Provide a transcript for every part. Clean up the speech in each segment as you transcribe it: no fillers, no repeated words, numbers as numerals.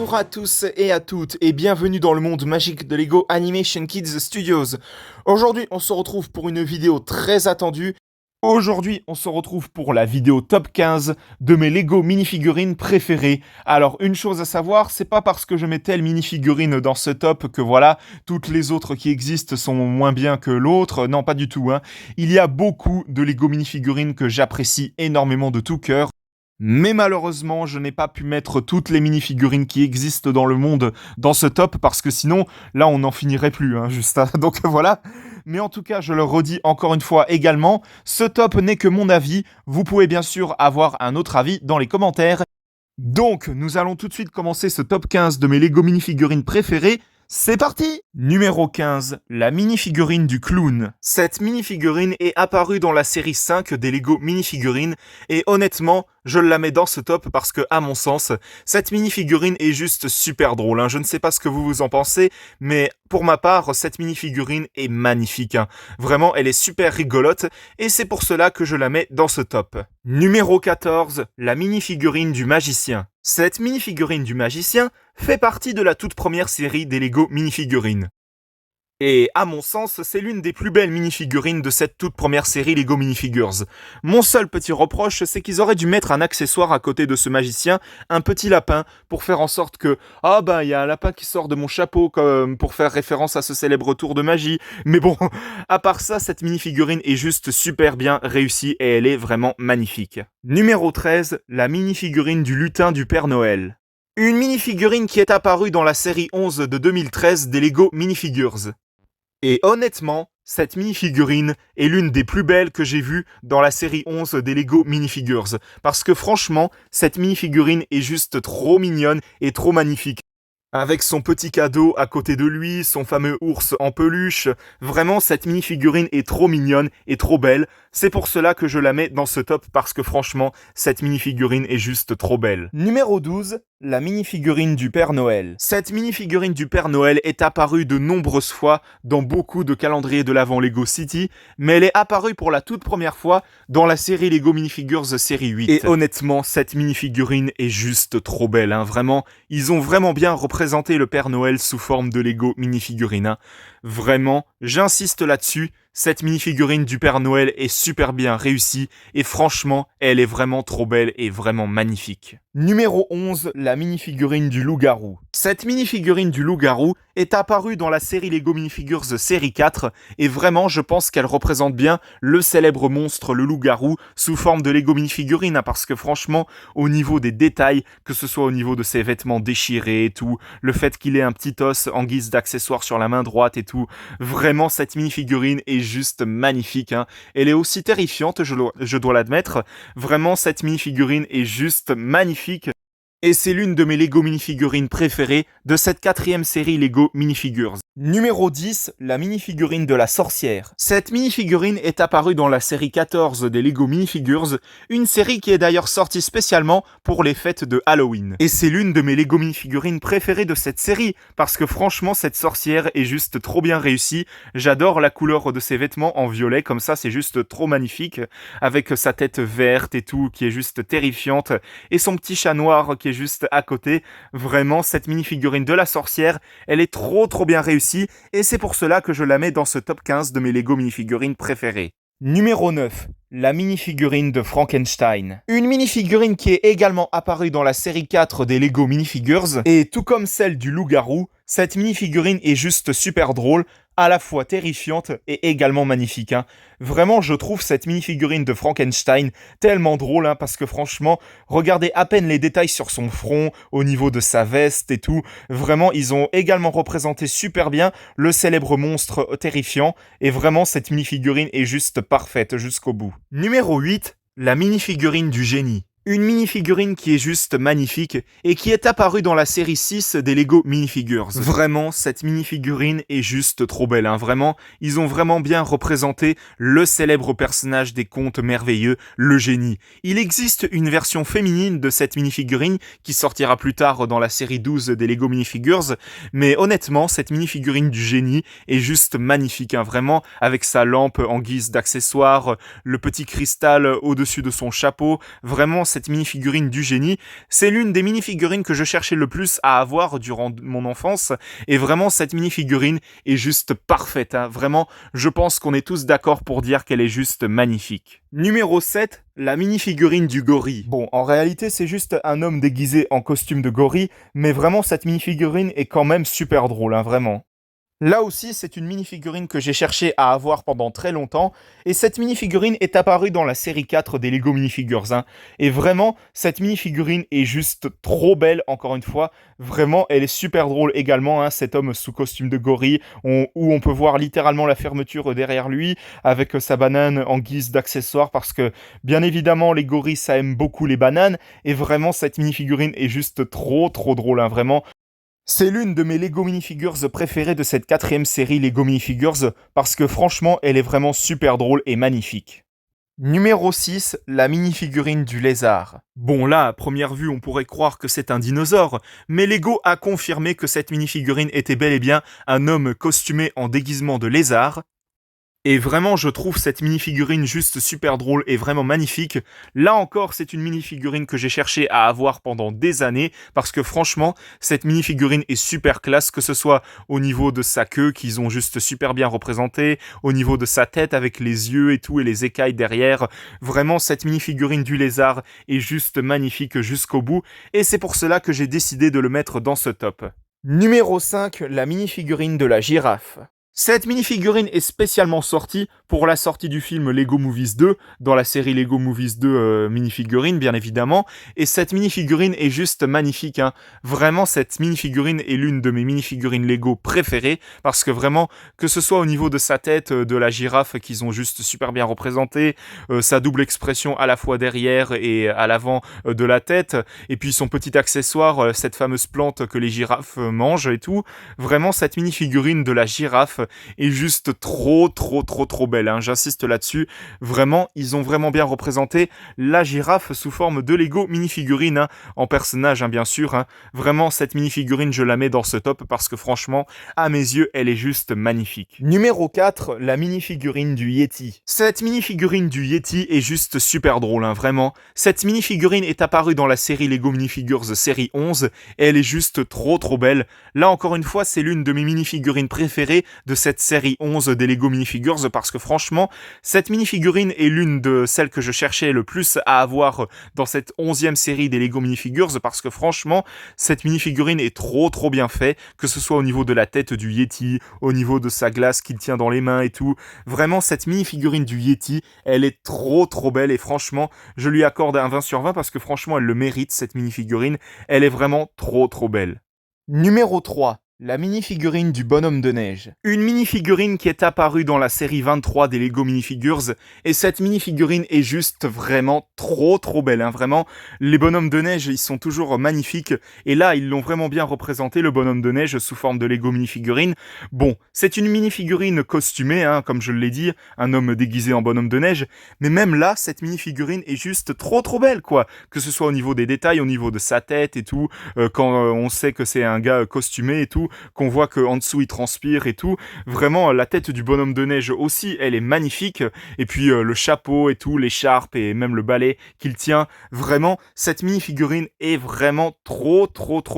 Bonjour à tous et à toutes et bienvenue dans le monde magique de Lego Animation Kids Studios. Aujourd'hui, on se retrouve pour une vidéo très attendue. Aujourd'hui, on se retrouve pour la vidéo top 15 de mes Lego minifigurines préférées. Alors, une chose à savoir, c'est pas parce que je mets telle minifigurine dans ce top que voilà, toutes les autres qui existent sont moins bien que l'autre. Non, pas du tout, hein. Il y a beaucoup de Lego minifigurines que j'apprécie énormément de tout cœur. Mais malheureusement, je n'ai pas pu mettre toutes les mini-figurines qui existent dans le monde dans ce top parce que sinon, là, on n'en finirait plus, hein, juste. Donc voilà. Mais en tout cas, je le redis encore une fois également, ce top n'est que mon avis. Vous pouvez bien sûr avoir un autre avis dans les commentaires. Donc, nous allons tout de suite commencer ce top 15 de mes Lego mini-figurines préférées. C'est parti! Numéro 15, la mini-figurine du clown. Cette mini-figurine est apparue dans la série 5 des Lego mini-figurines et honnêtement, je la mets dans ce top parce que, à mon sens, cette mini-figurine est juste super drôle, hein. Je ne sais pas ce que vous en pensez, mais pour ma part, cette mini-figurine est magnifique, hein. Vraiment, elle est super rigolote et c'est pour cela que je la mets dans ce top. Numéro 14, la mini-figurine du magicien. Cette mini-figurine du magicien fait partie de la toute première série des Lego minifigurines. Et à mon sens, c'est l'une des plus belles minifigurines de cette toute première série Lego Minifigures. Mon seul petit reproche, c'est qu'ils auraient dû mettre un accessoire à côté de ce magicien, un petit lapin, pour faire en sorte que « Ah ben, il y a un lapin qui sort de mon chapeau », comme pour faire référence à ce célèbre tour de magie. Mais bon, à part ça, cette minifigurine est juste super bien réussie et elle est vraiment magnifique. Numéro 13, la minifigurine du lutin du Père Noël. Une minifigurine qui est apparue dans la série 11 de 2013 des Lego Minifigures. Et honnêtement, cette mini-figurine est l'une des plus belles que j'ai vues dans la série 11 des Lego Minifigures. Parce que franchement, cette mini-figurine est juste trop mignonne et trop magnifique. Avec son petit cadeau à côté de lui, son fameux ours en peluche, vraiment cette mini-figurine est trop mignonne et trop belle. C'est pour cela que je la mets dans ce top parce que franchement, cette mini-figurine est juste trop belle. Numéro 12, la mini-figurine du Père Noël. Cette mini-figurine du Père Noël est apparue de nombreuses fois dans beaucoup de calendriers de l'Avent Lego City, mais elle est apparue pour la toute première fois dans la série Lego Minifigures série 8. Et honnêtement, cette mini-figurine est juste trop belle, hein. Vraiment, ils ont vraiment bien représenté le Père Noël sous forme de Lego minifigurine, hein. Vraiment, j'insiste là-dessus, cette mini-figurine du Père Noël est super bien réussie et franchement, elle est vraiment trop belle et vraiment magnifique. Numéro 11, la mini-figurine du loup-garou. Cette mini-figurine du loup-garou est apparue dans la série Lego Minifigures série 4 et vraiment, je pense qu'elle représente bien le célèbre monstre, le loup-garou, sous forme de Lego minifigurine, hein, parce que franchement, au niveau des détails, que ce soit au niveau de ses vêtements déchirés et tout, le fait qu'il ait un petit os en guise d'accessoire sur la main droite et tout, vraiment, cette mini-figurine est juste magnifique, hein. Elle est aussi terrifiante, je dois l'admettre. Vraiment, cette mini-figurine est juste magnifique. Et c'est l'une de mes Lego minifigurines préférées de cette 4e série Lego Minifigures. Numéro 10, la minifigurine de la sorcière. Cette minifigurine est apparue dans la série 14 des Lego Minifigures, une série qui est d'ailleurs sortie spécialement pour les fêtes de Halloween. Et c'est l'une de mes Lego minifigurines préférées de cette série, parce que franchement cette sorcière est juste trop bien réussie. J'adore la couleur de ses vêtements en violet, comme ça c'est juste trop magnifique, avec sa tête verte et tout, qui est juste terrifiante, et son petit chat noir qui est juste à côté. Vraiment, cette mini-figurine de la sorcière, elle est trop bien réussie et c'est pour cela que je la mets dans ce top 15 de mes Lego minifigurines préférées. Numéro 9, la mini-figurine de Frankenstein. Une mini-figurine qui est également apparue dans la série 4 des Lego Minifigures et tout comme celle du loup-garou, cette mini-figurine est juste super drôle, à la fois terrifiante et également magnifique, hein. Vraiment, je trouve cette mini-figurine de Frankenstein tellement drôle, hein, parce que franchement, regardez à peine les détails sur son front, au niveau de sa veste et tout. Vraiment, ils ont également représenté super bien le célèbre monstre terrifiant, et vraiment, cette mini-figurine est juste parfaite jusqu'au bout. Numéro 8, la mini-figurine du génie. Une mini-figurine qui est juste magnifique et qui est apparue dans la série 6 des Lego Minifigures. Vraiment, cette mini-figurine est juste trop belle, hein. Vraiment, ils ont vraiment bien représenté le célèbre personnage des contes merveilleux, le génie. Il existe une version féminine de cette mini-figurine qui sortira plus tard dans la série 12 des Lego Minifigures, mais honnêtement, cette mini-figurine du génie est juste magnifique, hein. Vraiment, avec sa lampe en guise d'accessoire, le petit cristal au-dessus de son chapeau, vraiment, cette minifigurine du génie, c'est l'une des minifigurines que je cherchais le plus à avoir durant mon enfance, et vraiment cette minifigurine est juste parfaite, hein. Vraiment, je pense qu'on est tous d'accord pour dire qu'elle est juste magnifique. Numéro 7, la minifigurine du gorille. Bon, en réalité, c'est juste un homme déguisé en costume de gorille, mais vraiment, cette minifigurine est quand même super drôle, hein, vraiment. Là aussi, c'est une minifigurine que j'ai cherché à avoir pendant très longtemps, et cette minifigurine est apparue dans la série 4 des Lego Minifigures, hein. Et vraiment, cette minifigurine est juste trop belle, encore une fois. Vraiment, elle est super drôle également, hein, cet homme sous costume de gorille, où on peut voir littéralement la fermeture derrière lui, avec sa banane en guise d'accessoire, parce que, bien évidemment, les gorilles, ça aime beaucoup les bananes, et vraiment, cette minifigurine est juste trop drôle, hein, vraiment. C'est l'une de mes Lego Minifigures préférées de cette quatrième série Lego Minifigures parce que franchement, elle est vraiment super drôle et magnifique. Numéro 6, la minifigurine du lézard. Bon là, à première vue, on pourrait croire que c'est un dinosaure, mais Lego a confirmé que cette minifigurine était bel et bien un homme costumé en déguisement de lézard. Et vraiment, je trouve cette mini-figurine juste super drôle et vraiment magnifique. Là encore, c'est une mini-figurine que j'ai cherché à avoir pendant des années parce que franchement, cette mini-figurine est super classe, que ce soit au niveau de sa queue qu'ils ont juste super bien représenté, au niveau de sa tête avec les yeux et tout et les écailles derrière. Vraiment, cette mini-figurine du lézard est juste magnifique jusqu'au bout et c'est pour cela que j'ai décidé de le mettre dans ce top. Numéro 5, la mini-figurine de la girafe. Cette mini-figurine est spécialement sortie pour la sortie du film Lego Movies 2, dans la série Lego Movies 2 mini-figurine bien évidemment, et cette mini-figurine est juste magnifique, hein. Vraiment, cette mini-figurine est l'une de mes mini-figurines Lego préférées, parce que vraiment, que ce soit au niveau de sa tête, de la girafe qu'ils ont juste super bien représenté, sa double expression à la fois derrière et à l'avant de la tête, et puis son petit accessoire, cette fameuse plante que les girafes mangent et tout, vraiment cette mini-figurine de la girafe est juste trop belle, hein. J'insiste là-dessus. Vraiment, ils ont vraiment bien représenté la girafe sous forme de Lego mini-figurine, hein, en personnage, hein, bien sûr, hein. Vraiment, cette mini-figurine, je la mets dans ce top parce que franchement, à mes yeux, elle est juste magnifique. Numéro 4, la mini-figurine du Yeti. Cette mini-figurine du Yeti est juste super drôle, hein, vraiment. Cette mini-figurine est apparue dans la série Lego Minifigures série 11 et elle est juste trop belle. Là, encore une fois, c'est l'une de mes mini-figurines préférées de cette série 11 des Lego Minifigures parce que franchement, cette mini-figurine est l'une de celles que je cherchais le plus à avoir dans cette 11e série des Lego Minifigures parce que franchement, cette mini-figurine est trop bien faite, que ce soit au niveau de la tête du Yeti, au niveau de sa glace qu'il tient dans les mains et tout. Vraiment, cette mini-figurine du Yeti, elle est trop belle et franchement, je lui accorde un 20 sur 20 parce que franchement, elle le mérite, cette mini-figurine. Elle est vraiment trop belle. Numéro 3. La mini-figurine du bonhomme de neige. Une mini-figurine qui est apparue dans la série 23 des Lego Minifigures, et cette mini-figurine est juste vraiment trop belle, hein. Vraiment, les bonhommes de neige, ils sont toujours magnifiques, et là, ils l'ont vraiment bien représenté, le bonhomme de neige, sous forme de Lego mini-figurine. Bon, c'est une mini-figurine costumée, hein, comme je l'ai dit, un homme déguisé en bonhomme de neige, mais même là, cette mini-figurine est juste trop belle, quoi. Que ce soit au niveau des détails, au niveau de sa tête et tout, quand on sait que c'est un gars costumé et tout, qu'on voit qu'en dessous il transpire et tout. Vraiment, la tête du bonhomme de neige aussi, elle est magnifique. Et puis le chapeau et tout, l'écharpe et même le balai qu'il tient. Vraiment, cette mini-figurine est vraiment trop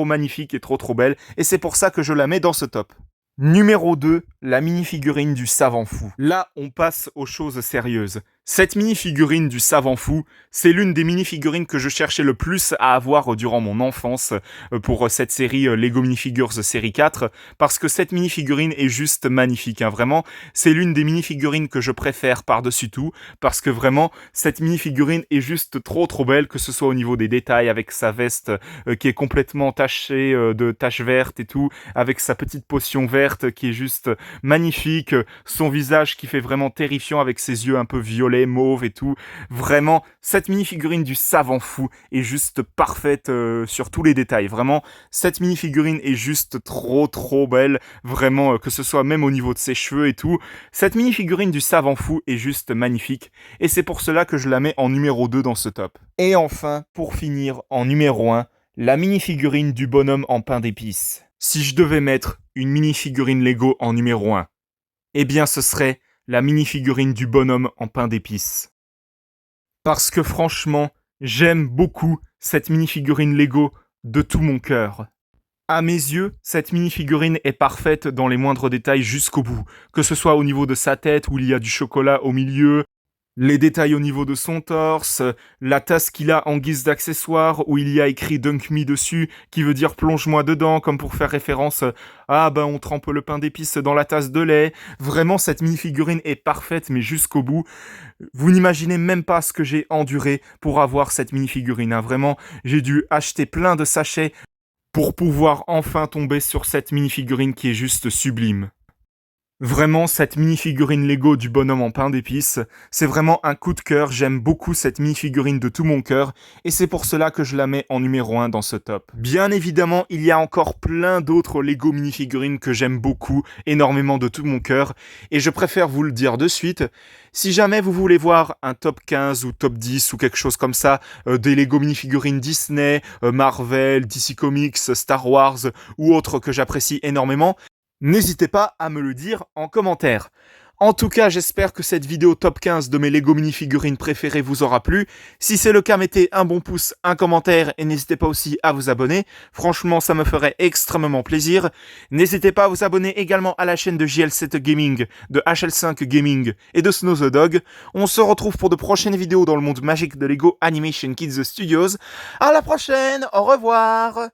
magnifique et trop belle. Et c'est pour ça que je la mets dans ce top. Numéro 2, la mini-figurine du savant fou. Là, on passe aux choses sérieuses. Cette mini-figurine du savant fou, c'est l'une des mini-figurines que je cherchais le plus à avoir durant mon enfance pour cette série Lego Minifigures série 4, parce que cette mini-figurine est juste magnifique, hein, vraiment. C'est l'une des mini-figurines que je préfère par-dessus tout, parce que vraiment, cette mini-figurine est juste trop belle, que ce soit au niveau des détails, avec sa veste qui est complètement tachée de taches vertes et tout, avec sa petite potion verte qui est juste magnifique, son visage qui fait vraiment terrifiant avec ses yeux un peu violets, mauve et tout. Vraiment, cette mini-figurine du savant fou est juste parfaite sur tous les détails. Vraiment, cette mini-figurine est juste trop belle. Vraiment, que ce soit même au niveau de ses cheveux et tout. Cette mini-figurine du savant fou est juste magnifique. Et c'est pour cela que je la mets en numéro 2 dans ce top. Et enfin, pour finir, en numéro 1, la mini-figurine du bonhomme en pain d'épices. Si je devais mettre une mini-figurine Lego en numéro 1, eh bien ce serait la mini-figurine du bonhomme en pain d'épices. Parce que franchement, J'aime beaucoup cette mini-figurine Lego de tout mon cœur. À mes yeux, cette mini-figurine est parfaite dans les moindres détails jusqu'au bout. Que ce soit au niveau de sa tête où il y a du chocolat au milieu, les détails au niveau de son torse, la tasse qu'il a en guise d'accessoire où il y a écrit Dunk Me dessus, qui veut dire plonge-moi dedans, comme pour faire référence ah ben on trempe le pain d'épices dans la tasse de lait. Vraiment, cette mini-figurine est parfaite, mais jusqu'au bout. Vous n'imaginez même pas ce que j'ai enduré pour avoir cette mini-figurine, hein. Vraiment, j'ai dû acheter plein de sachets pour pouvoir enfin tomber sur cette mini-figurine qui est juste sublime. Vraiment, cette mini-figurine Lego du bonhomme en pain d'épices, c'est vraiment un coup de cœur. J'aime beaucoup cette mini-figurine de tout mon cœur et c'est pour cela que je la mets en numéro 1 dans ce top. Bien évidemment, il y a encore plein d'autres Lego mini-figurines que j'aime beaucoup, énormément de tout mon cœur et je préfère vous le dire de suite. Si jamais vous voulez voir un top 15 ou top 10 ou quelque chose comme ça, des Lego mini-figurines Disney, Marvel, DC Comics, Star Wars ou autres que j'apprécie énormément, n'hésitez pas à me le dire en commentaire. En tout cas, j'espère que cette vidéo top 15 de mes Lego mini-figurines préférées vous aura plu. Si c'est le cas, mettez un bon pouce, un commentaire et n'hésitez pas aussi à vous abonner. Franchement, ça me ferait extrêmement plaisir. N'hésitez pas à vous abonner également à la chaîne de JL7 Gaming, de HL5 Gaming et de Snow the Dog. On se retrouve pour de prochaines vidéos dans le monde magique de Lego Animation Kids Studios. À la prochaine, au revoir!